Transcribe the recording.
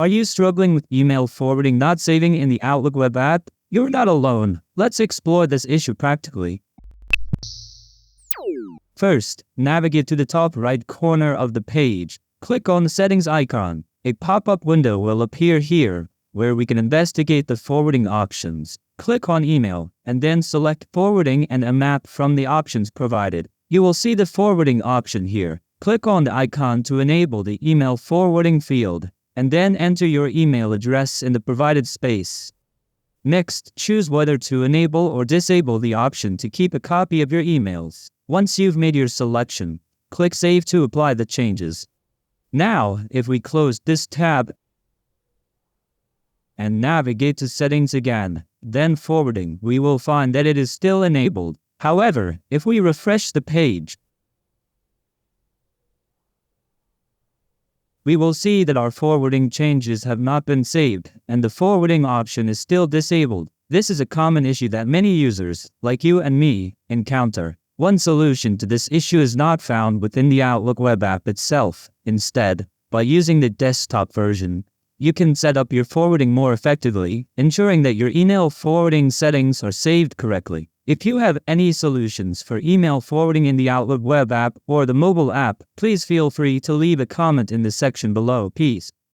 Are you struggling with email forwarding not saving in the Outlook web app? You're not alone. Let's explore this issue practically. First, navigate to the top right corner of the page. Click on the settings icon. A pop-up window will appear here, where we can investigate the forwarding options. Click on Email, and then select Forwarding and a map from the options provided. You will see the forwarding option here. Click on the icon to enable the email forwarding field, and then enter your email address in the provided space. Next, choose whether to enable or disable the option to keep a copy of your emails. Once you've made your selection, click Save to apply the changes. Now, if we close this tab and navigate to Settings again, then Forwarding, we will find that it is still enabled. However, if we refresh the page, we will see that our forwarding changes have not been saved, and the forwarding option is still disabled. This is a common issue that many users, like you and me, encounter. One solution to this issue is not found within the Outlook web app itself. Instead, by using the desktop version, you can set up your forwarding more effectively, ensuring that your email forwarding settings are saved correctly. If you have any solutions for email forwarding in the Outlook web app or the mobile app, please feel free to leave a comment in the section below. Peace.